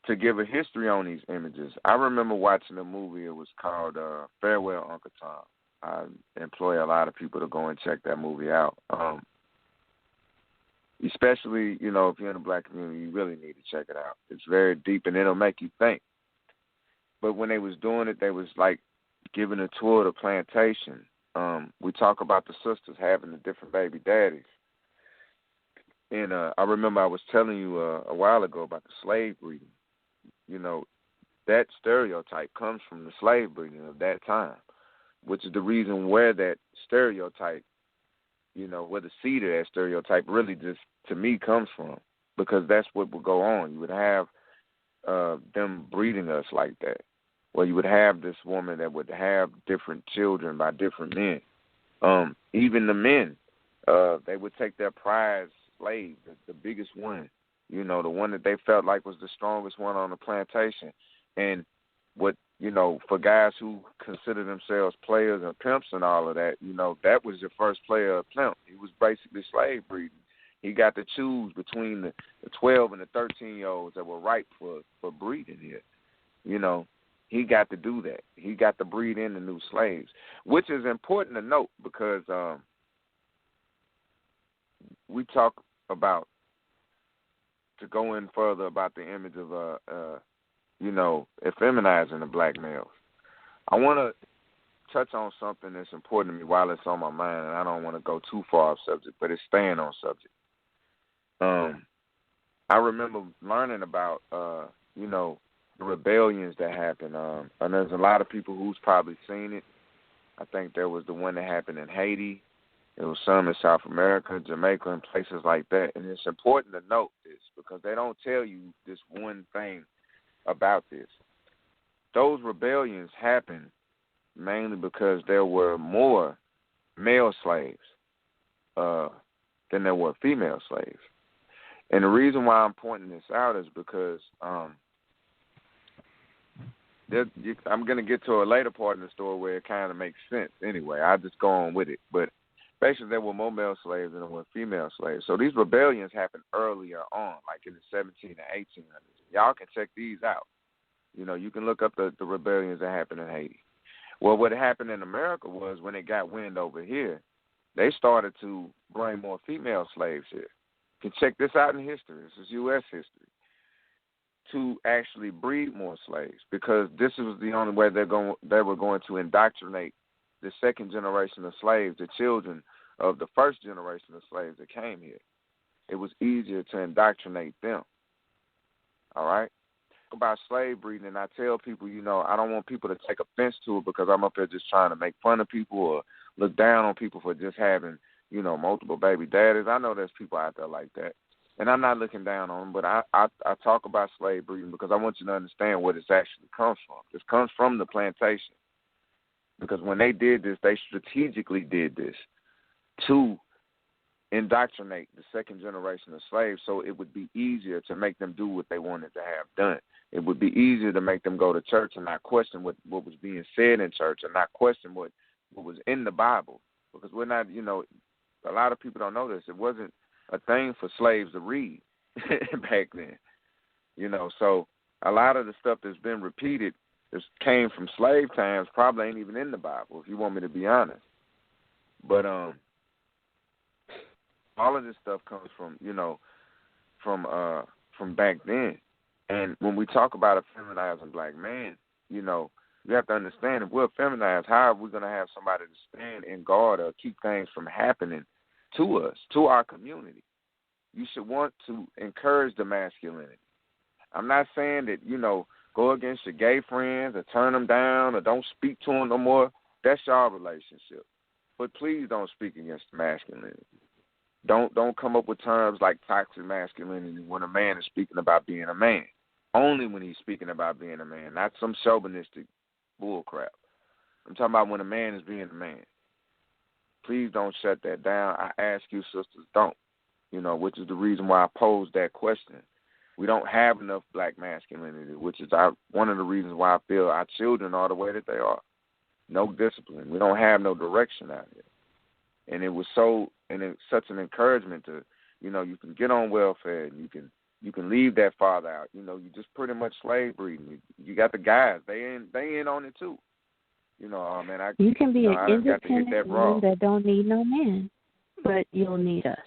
to give a history on these images, I remember watching a movie. It was called Farewell, Uncle Tom. I employ a lot of people to go and check that movie out. Especially, if you're in the black community, you really need to check it out. It's very deep, and it'll make you think. But when they was doing it, they was like giving a tour of the plantation. We talk about the sisters having the different baby daddies. And I remember I was telling you a while ago about the slave breeding. That stereotype comes from the slave breeding of that time, which is the reason where that stereotype, where the seed of that stereotype really just, to me, comes from, because that's what would go on. You would have them breeding us like that, where you would have this woman that would have different children by different men. Even the men, they would take their prize slave, the biggest one, the one that they felt like was the strongest one on the plantation. And what, for guys who consider themselves players and pimps and all of that, that was your first player of pimp. He was basically slave breeding. He got to choose between the 12 and the 13-year-olds that were ripe for breeding here. He got to do that. He got to breed in the new slaves, which is important to note because we talk about, to go in further about the image of, effeminizing the black males. I want to touch on something that's important to me while it's on my mind, and I don't want to go too far off subject, but it's staying on subject. I remember learning about, the rebellions that happened. And there's a lot of people who's probably seen it. I think there was the one that happened in Haiti. There was some in South America, Jamaica, and places like that. And it's important to note this because they don't tell you this one thing about this. Those rebellions happened mainly because there were more male slaves than there were female slaves. And the reason why I'm pointing this out is because I'm going to get to a later part in the story where it kind of makes sense anyway. I'll just go on with it. But basically there were more male slaves than there were female slaves. So these rebellions happened earlier on, like in the 17 and 1800s. Y'all can check these out. You can look up the rebellions that happened in Haiti. Well, what happened in America was when it got wind over here, they started to bring more female slaves here. You can check this out in history. This is U.S. history. To actually breed more slaves, because this was the only way they were going to indoctrinate the second generation of slaves, the children of the first generation of slaves that came here. It was easier to indoctrinate them. All right? About slave breeding, and I tell people, I don't want people to take offense to it because I'm up here just trying to make fun of people or look down on people for just having, multiple baby daddies. I know there's people out there like that. And I'm not looking down on them, but I talk about slave breeding because I want you to understand where this actually comes from. This comes from the plantation. Because when they did this, they strategically did this to indoctrinate the second generation of slaves so it would be easier to make them do what they wanted to have done. It would be easier to make them go to church and not question what was being said in church and not question what was in the Bible. Because we're not, a lot of people don't know this. It wasn't a thing for slaves to read back then. So a lot of the stuff that's been repeated that came from slave times probably ain't even in the Bible, if you want me to be honest. But all of this stuff comes from, from back then. And when we talk about a feminizing black man, you have to understand if we're feminized, how are we going to have somebody to stand in guard or keep things from happening to us, to our community? You should want to encourage the masculinity. I'm not saying that, go against your gay friends or turn them down or don't speak to them no more. That's your relationship. But please don't speak against the masculinity. Don't come up with terms like toxic masculinity when a man is speaking about being a man. Only when he's speaking about being a man, not some chauvinistic bull crap. I'm talking about when a man is being a man. Please don't shut that down. I ask you, sisters, don't. Which is the reason why I posed that question. We don't have enough black masculinity, which is one of the reasons why I feel our children are the way that they are. No discipline. We don't have no direction out here. And it's such an encouragement to, you can get on welfare and you can you can leave that father out. You know, you just pretty much slave breeding. You got the guys; they in on it too. You know, you can be an I got to hit independent that raw. woman that don't need no man, but you'll need us.